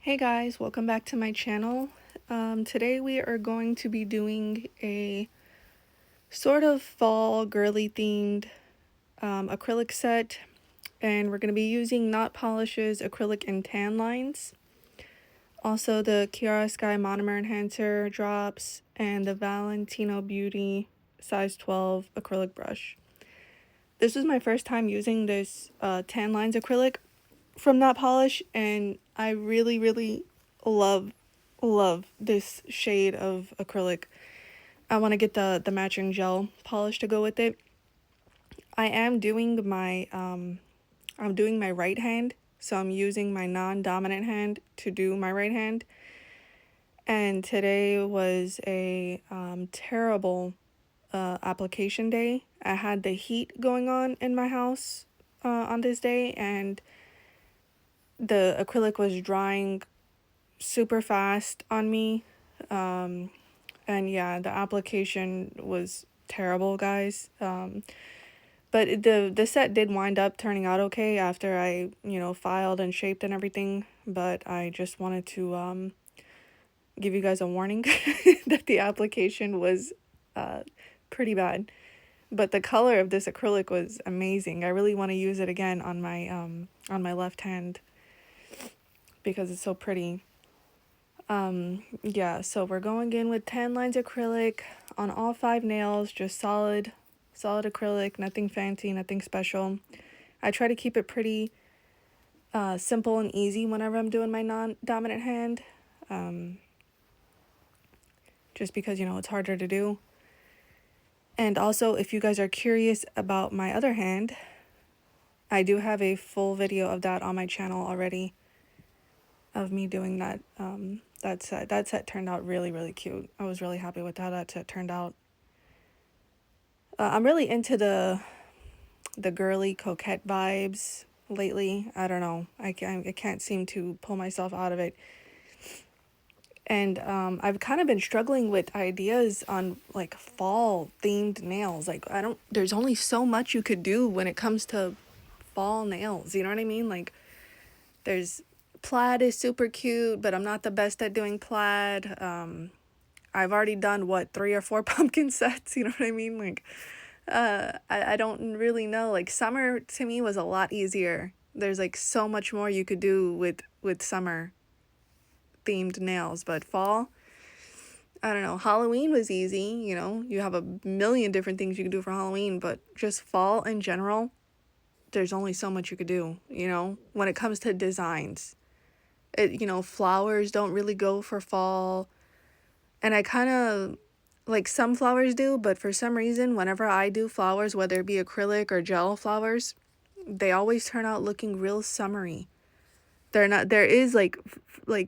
Hey guys, welcome back to my channel. Today we are going to be doing a sort of fall girly themed acrylic set, and we're going to be using NotPolish's acrylic and tan lines, also the Kiara Sky monomer enhancer drops, and the Valentino Beauty size 12 acrylic brush. This was my first time using this tan lines acrylic from NotPolish, and I really love this shade of acrylic. I want to get the matching gel polish to go with it. I am doing my I'm doing my right hand, so I'm using my non-dominant hand to do my right hand. And today was a terrible application day. I had the heat going on in my house on this day, and the acrylic was drying super fast on me. And yeah, the application was terrible, guys. But the set did wind up turning out okay after I, filed and shaped and everything. But I just wanted to give you guys a warning that the application was pretty bad. But the color of this acrylic was amazing. I really want to use it again on my left hand because it's so pretty. Yeah, so we're going in with tan lines acrylic on all 5 nails, just solid acrylic, nothing fancy, nothing special. I try to keep it pretty simple and easy whenever I'm doing my non-dominant hand, just because, it's harder to do. And also, if you guys are curious about my other hand, I do have a full video of that on my channel already, of me doing that. That set turned out really cute. I was really happy with how that set turned out. I'm really into the girly coquette vibes lately. I don't know. I can't seem to pull myself out of it. And I've kind of been struggling with ideas on like fall themed nails. Like there's only so much you could do when it comes to fall nails. You know what I mean? Like there's plaid is super cute, but I'm not the best at doing plaid. I've already done 3 or 4 pumpkin sets, you know what I mean? Like I don't really know. Like summer to me was a lot easier. There's like so much more you could do with summer themed nails, but fall, I don't know. Halloween was easy, you have a million different things you can do for Halloween, but just fall in general, there's only so much you could do, when it comes to designs. Flowers don't really go for fall. And I kind of like some flowers do, but for some reason, whenever I do flowers, whether it be acrylic or gel flowers, they always turn out looking real summery. There is like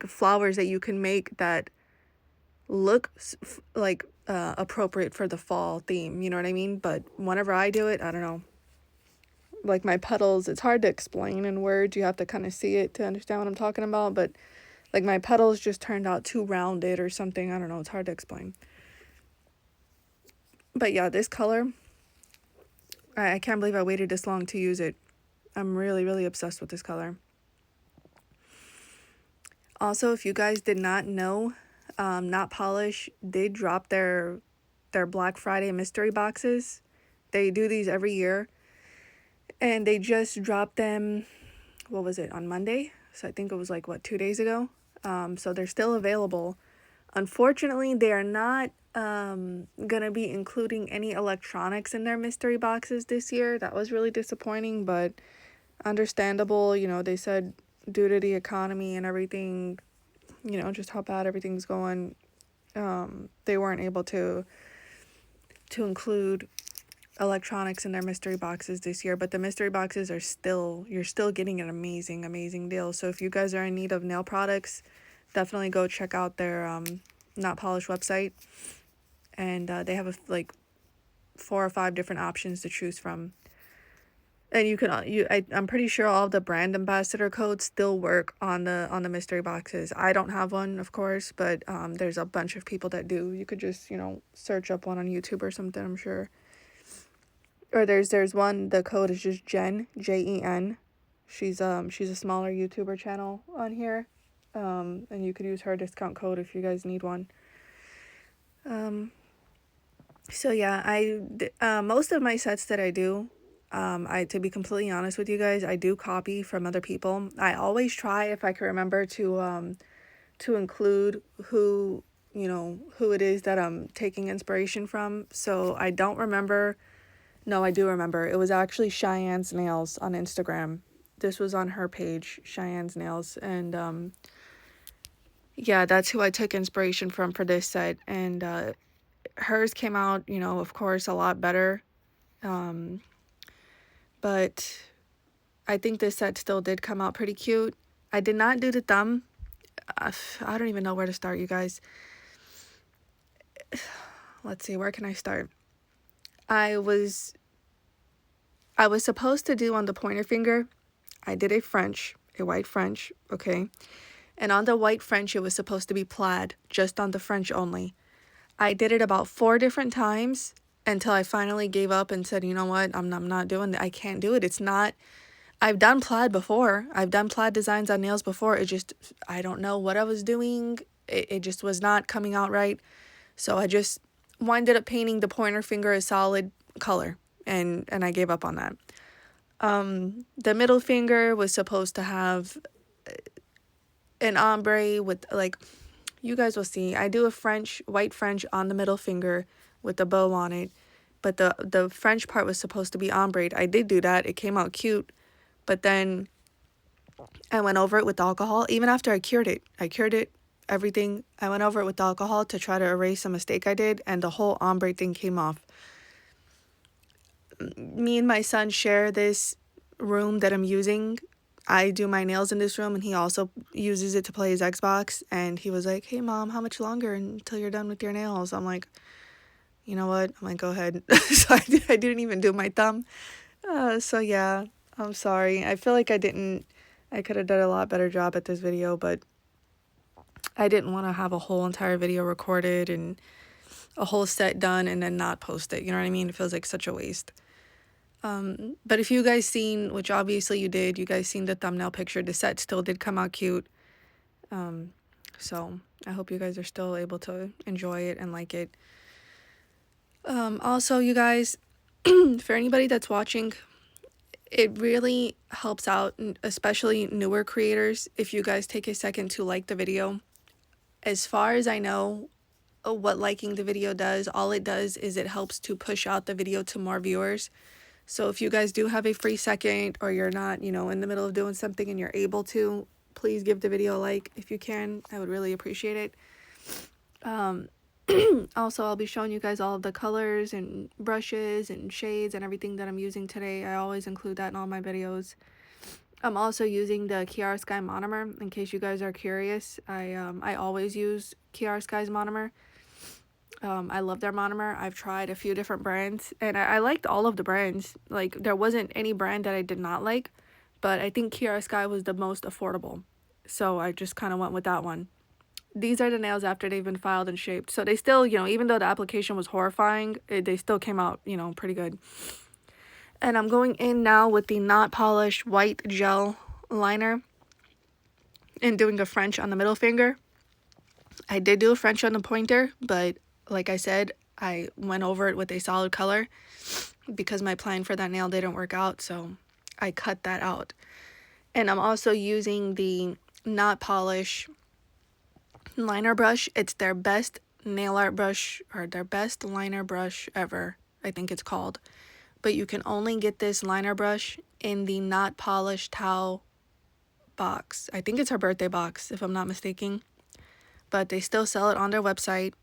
flowers that you can make that look like appropriate for the fall theme, you know what I mean? But whenever I do it, I don't know. Like my petals, it's hard to explain in words. You have to kind of see it to understand what I'm talking about, but like my petals just turned out too rounded or something. I don't know. It's hard to explain. But yeah, this color, I can't believe I waited this long to use it. I'm really obsessed with this color. Also, if you guys did not know, NotPolish did drop their Black Friday mystery boxes. They do these every year. And they just dropped them, what was it, on Monday? So I think it was like, 2 days ago? So they're still available. Unfortunately, they are not gonna be including any electronics in their mystery boxes this year. That was really disappointing, but understandable. They said due to the economy and everything, just how bad everything's going, they weren't able to include electronics in their mystery boxes this year. But the mystery boxes are you're still getting an amazing deal. So if you guys are in need of nail products, definitely go check out their NotPolish website. And they have 4 or 5 different options to choose from. And you can I'm pretty sure all of the brand ambassador codes still work on the mystery boxes. I don't have one, of course, but there's a bunch of people that do. You could just search up one on YouTube or something, I'm sure. Or there's one, the code is just Jen, Jen. She's a smaller YouTuber channel on here. And you could use her discount code if you guys need one. So yeah, most of my sets that I do, to be completely honest with you guys, I do copy from other people. I always try, if I can remember, to include who it is that I'm taking inspiration from. So I don't remember. No, I do remember. It was actually Cheyanne's Nails on Instagram. This was on her page, Cheyanne's Nails, and yeah, that's who I took inspiration from for this set. And hers came out, of course, a lot better. But I think this set still did come out pretty cute. I did not do the thumb. I don't even know where to start, you guys. Let's see, where can I start? I was supposed to do on the pointer finger. I did a white French, okay? And on the white French, it was supposed to be plaid, just on the French only. I did it about 4 different times until I finally gave up and said, you know what, I'm not doing it. I can't do it. It's not, I've done plaid before. I've done plaid designs on nails before. It just, I don't know what I was doing. It just was not coming out right. So I just winded up painting the pointer finger a solid color, and I gave up on that. The middle finger was supposed to have an ombre with, like, you guys will see. I do a white French on the middle finger with a bow on it, but the French part was supposed to be ombre. I did do that. It came out cute, but then I went over it with alcohol. Even after I cured it, everything. I went over it with alcohol to try to erase a mistake I did, and the whole ombre thing came off. Me and my son share this room that I'm using. I do my nails in this room, and he also uses it to play his Xbox. And he was like, hey, Mom, how much longer until you're done with your nails? I'm like, you know what? I'm like, go ahead. So I didn't even do my thumb. So yeah, I'm sorry. I feel like I could have done a lot better job at this video, but I didn't want to have a whole entire video recorded and a whole set done and then not post it. You know what I mean? It feels like such a waste. But if you guys seen, which obviously you did, you guys seen the thumbnail picture, the set still did come out cute. So I hope you guys are still able to enjoy it and like it. Also, you guys, for anybody that's watching, it really helps out, especially newer creators, if you guys take a second to like the video. As far as I know, what liking the video does, all it does is it helps to push out the video to more viewers. So if you guys do have a free second, or you're not, in the middle of doing something and you're able to, please give the video a like if you can. I would really appreciate it. Also, I'll be showing you guys all of the colors and brushes and shades and everything that I'm using today. I always include that in all my videos. I'm also using the Chiarosky monomer, in case you guys are curious. I always use Chiarosky's monomer. I love their monomer. I've tried a few different brands, and I liked all of the brands. Like, there wasn't any brand that I did not like, but I think Chiarosky was the most affordable, so I just kind of went with that one. These are the nails after they've been filed and shaped, so they still, even though the application was horrifying, they still came out, pretty good. And I'm going in now with the NotPolish white gel liner and doing a French on the middle finger. I did do a French on the pointer, but like I said, I went over it with a solid color because my plan for that nail didn't work out, so I cut that out. And I'm also using the NotPolish liner brush. It's their best nail art brush, or their best liner brush ever, I think it's called. But you can only get this liner brush in the NotPolish Tao box. I think it's her birthday box, if I'm not mistaken. But they still sell it on their website.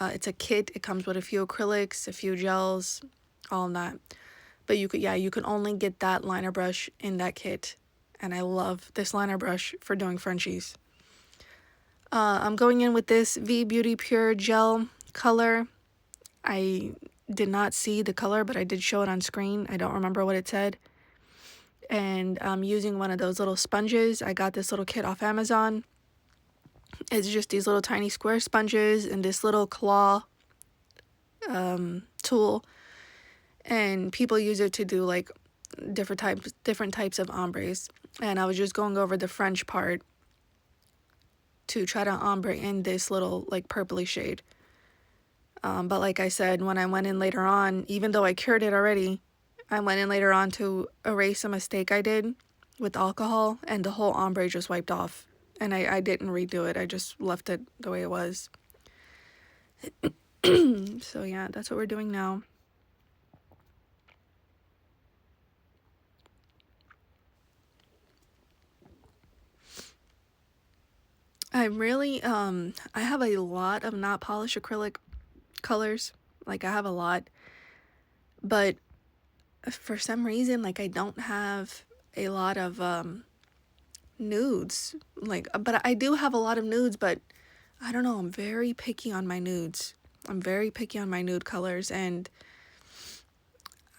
It's a kit. It comes with a few acrylics, a few gels, all that. But you can only get that liner brush in that kit. And I love this liner brush for doing Frenchies. I'm going in with this V Beauty Pure Gel color. I did not see the color, but I did show it on screen. I don't remember what it said. And I'm using one of those little sponges. I got this little kit off Amazon. It's just these little tiny square sponges and this little claw tool. And people use it to do like different types of ombres. And I was just going over the French part to try to ombre in this little like purpley shade. But like I said, when I went in later on, even though I cured it already, I went in later on to erase a mistake I did with alcohol, and the whole ombre just wiped off. And I didn't redo it. I just left it the way it was. So yeah, that's what we're doing now. I have a lot of NotPolish acrylic colors. Like, I have a lot. But for some reason, like, I don't have a lot of nudes. Like, but I do have a lot of nudes, but I don't know, I'm very picky on my nudes. I'm very picky on my nude colors, and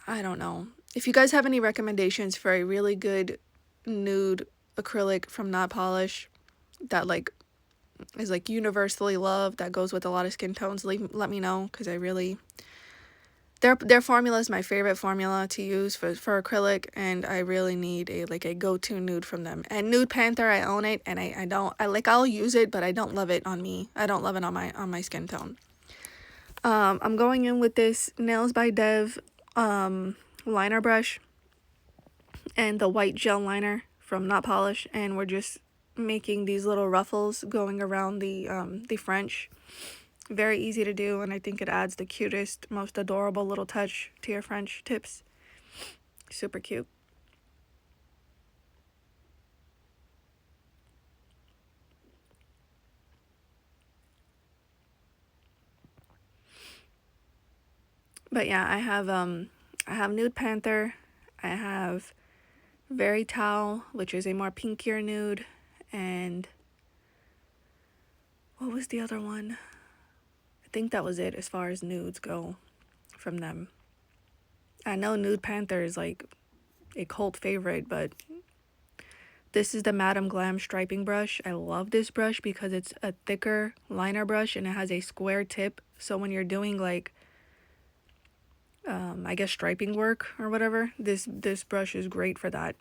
I don't know. If you guys have any recommendations for a really good nude acrylic from NotPolish that like is like universally loved, that goes with a lot of skin tones, let me know, because I really, their formula is my favorite formula to use for acrylic, and I really need a go-to nude from them. And Nude Panther, I own it, and I'll use it, but I don't love it on me. I don't love it on my skin tone. I'm going in with this Nails by Dev liner brush and the white gel liner from NotPolish, and we're just making these little ruffles going around the French. Very easy to do, and I think it adds the cutest, most adorable little touch to your French tips. Super cute. But yeah, I have Nude Panther, I have Very Towel, which is a more pinkier nude, and what was the other one? I think that was it as far as nudes go from them. I know Nude Panther is like a cult favorite, but this is the Madame Glam striping brush. I love this brush because it's a thicker liner brush and it has a square tip. So when you're doing like, I guess striping work or whatever, this brush is great for that.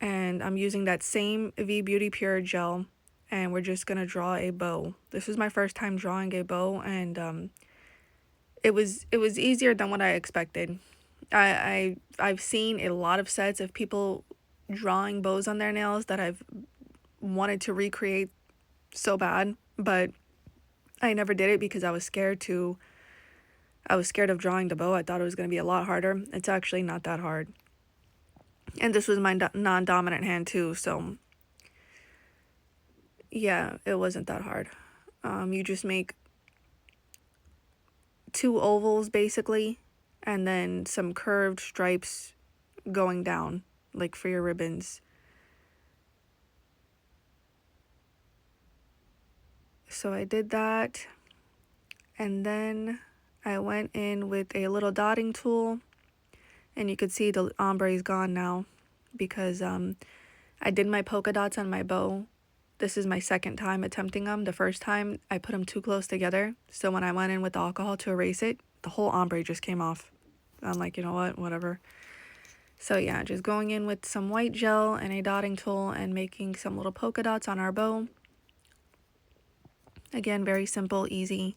And I'm using that same V Beauty Pure gel, and we're just gonna draw a bow. This is my first time drawing a bow, and it was easier than what I expected. I've seen a lot of sets of people drawing bows on their nails that I've wanted to recreate so bad, but I never did it because I was scared of drawing the bow. I thought it was going to be a lot harder. It's actually not that hard. And this was my non-dominant hand too, so yeah, it wasn't that hard. You just make 2 ovals basically, and then some curved stripes going down, like for your ribbons. So I did that, and then I went in with a little dotting tool, and you could see the ombre is gone now because I did my polka dots on my bow. This is my second time attempting them. The first time I put them too close together, so when I went in with the alcohol to erase it, the whole ombre just came off. I'm like, you know what, whatever. So yeah, just going in with some white gel and a dotting tool and making some little polka dots on our bow. Again, very simple, easy.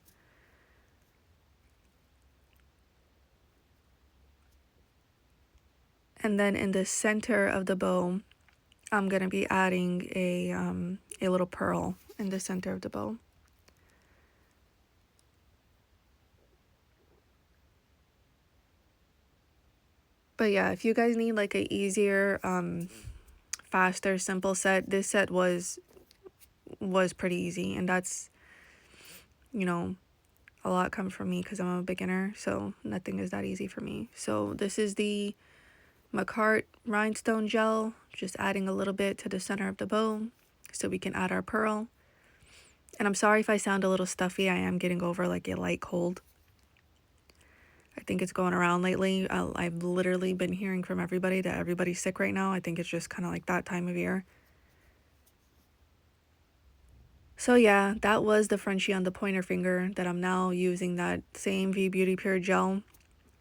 And then in the center of the bow, I'm gonna be adding a little pearl in the center of the bow. But yeah, if you guys need like a easier, faster, simple set, this set was pretty easy, and that's, you know, a lot comes from me because I'm a beginner, so nothing is that easy for me. So this is the Macart rhinestone gel, just adding a little bit to the center of the bow so we can add our pearl. And I'm sorry if I sound a little stuffy. I am getting over like a light cold. I think it's going around lately. I've literally been hearing from everybody that everybody's sick right now. I think it's just kind of like that time of year. So yeah, that was the Frenchie on the pointer finger that I'm now using that same V Beauty Pure gel,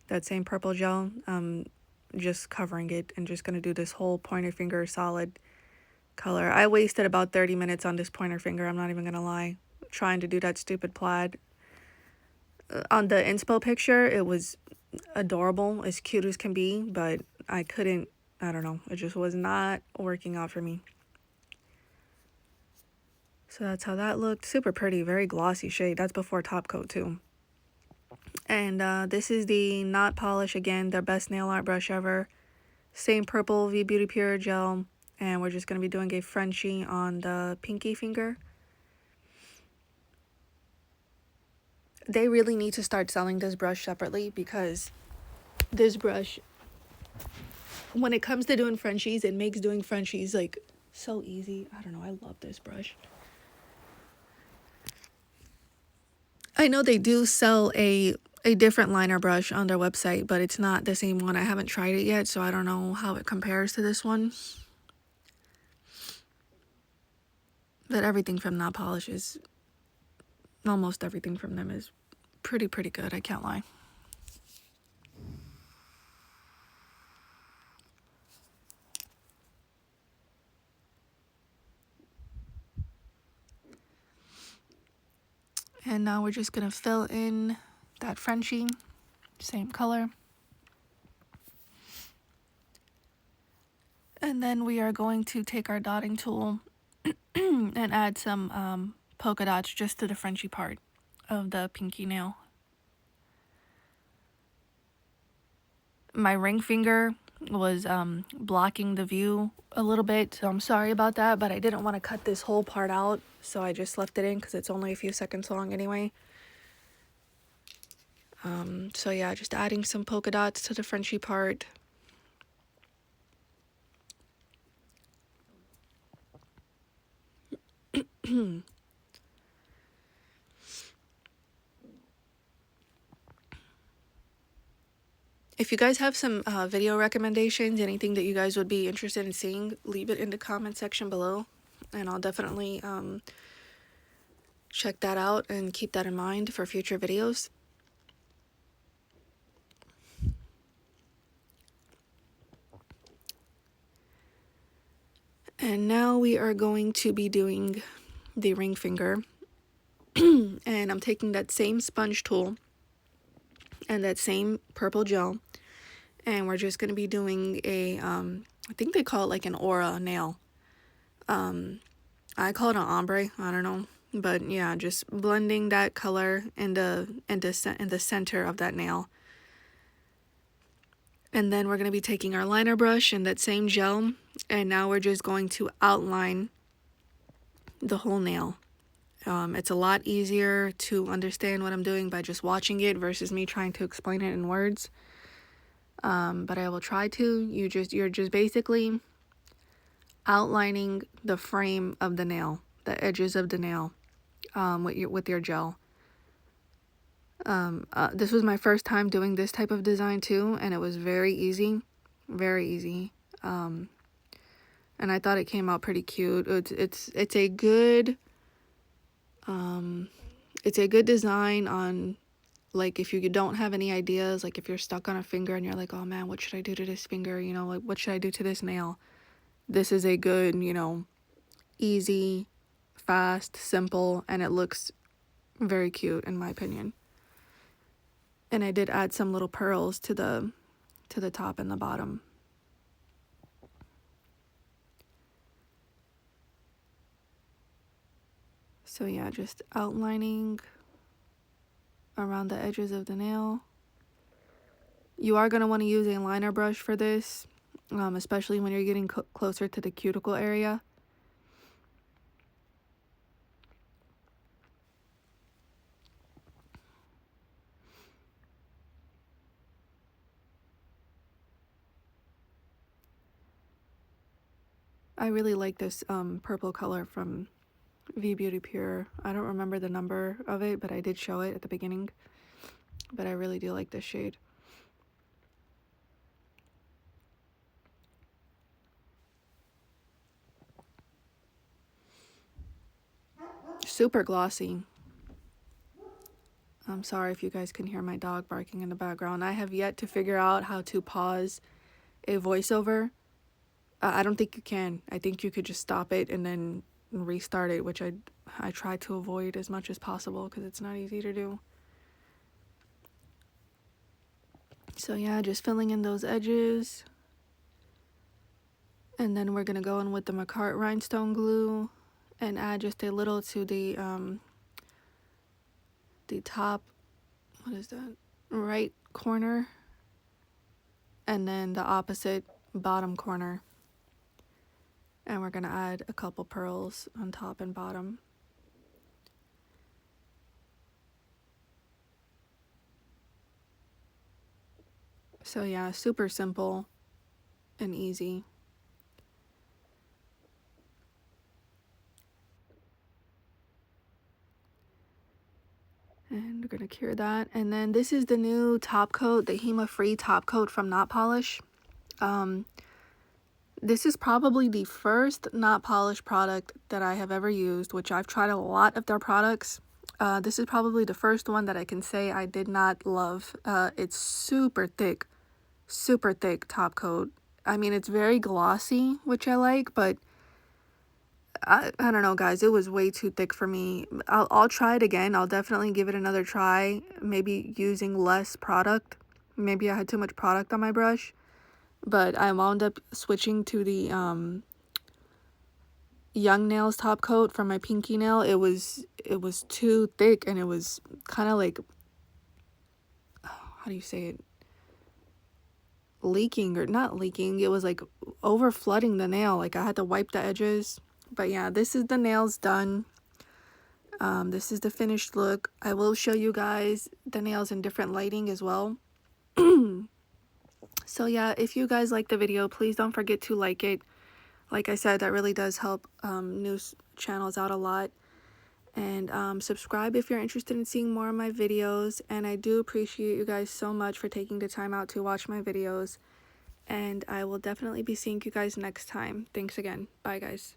that same purple gel. Just covering it and just going to do this whole pointer finger solid color. I wasted about 30 minutes on this pointer finger, I'm not even gonna lie, trying to do that stupid plaid. On the inspo picture, it was adorable, as cute as can be, but I couldn't, I don't know, it just was not working out for me. So that's how that looked. Super pretty, very glossy shade. That's before top coat too. And this is the NotPolish, again, their best nail art brush ever. Same purple V Beauty Pure gel. And we're just going to be doing a Frenchie on the pinky finger. They really need to start selling this brush separately, because this brush, when it comes to doing Frenchies, it makes doing Frenchies like so easy. I don't know, I love this brush. I know they do sell a different liner brush on their website, but it's not the same one. I haven't tried it yet, so I don't know how it compares to this one. But everything from NotPolish is, almost everything from them is pretty good, I can't lie. And now we're just gonna fill in that Frenchie, same color. And then we are going to take our dotting tool and add some polka dots just to the Frenchie part of the pinky nail. My ring finger was blocking the view a little bit, so I'm sorry about that, but I didn't want to cut this whole part out, so I just left it in because it's only a few seconds long anyway. So yeah, just adding some polka dots to the Frenchie part. If you guys have some video recommendations, anything that you guys would be interested in seeing, leave it in the comment section below, and I'll definitely check that out and keep that in mind for future videos. And now we are going to be doing the ring finger. And I'm taking that same sponge tool and that same purple gel, and we're just going to be doing a I think they call it like an aura nail. I call it an ombre, I don't know, but yeah, just blending that color in the center of that nail. And then we're going to be taking our liner brush and that same gel, and now we're just going to outline the whole nail. It's a lot easier to understand what I'm doing by just watching it versus me trying to explain it in words. But I will try to. You're just basically outlining the frame of the nail, the edges of the nail, with your gel. This was my first time doing this type of design too, and it was very easy, very easy. And I thought it came out pretty cute. It's a good design on, like, if you don't have any ideas, like if you're stuck on a finger and you're like, oh man, what should I do to this finger, you know, like what should I do to this nail? This is a good, you know, easy, fast, simple, and it looks very cute in my opinion. And I did add some little pearls to the top and the bottom. So yeah, just outlining around the edges of the nail. You are going to want to use a liner brush for this, especially when you're getting closer to the cuticle area. I really like this purple color from V Beauty Pure. I don't remember the number of it, but I did show it at the beginning. But I really do like this shade. Super glossy. I'm sorry if you guys can hear my dog barking in the background. I have yet to figure out how to pause a voiceover I don't think you can. I think you could just stop it and then restart it, which I try to avoid as much as possible because it's not easy to do. So yeah, just filling in those edges. And then we're going to go in with the McCart rhinestone glue and add just a little to the top, what is that, right corner, and then the opposite bottom corner. And we're going to add a couple pearls on top and bottom. So yeah, super simple and easy. And we're going to cure that. And then this is the new top coat, the HEMA-free top coat from NotPolish. This is probably the first NotPolish product that I have ever used, which I've tried a lot of their products. This is probably the first one that I can say I did not love. It's super thick top coat. I mean, it's very glossy, which I like, but I don't know, guys. It was way too thick for me. I'll try it again. I'll definitely give it another try. Maybe using less product. Maybe I had too much product on my brush. But I wound up switching to the Young Nails top coat from my pinky nail. It was too thick, and it was kind of like, how do you say it? Leaking, or not leaking. It was like over flooding the nail. Like I had to wipe the edges. But yeah, this is the nails done. This is the finished look. I will show you guys the nails in different lighting as well. So yeah, if you guys like the video, please don't forget to like it. Like I said, that really does help new channels out a lot. And subscribe if you're interested in seeing more of my videos. And I do appreciate you guys so much for taking the time out to watch my videos. And I will definitely be seeing you guys next time. Thanks again. Bye, guys.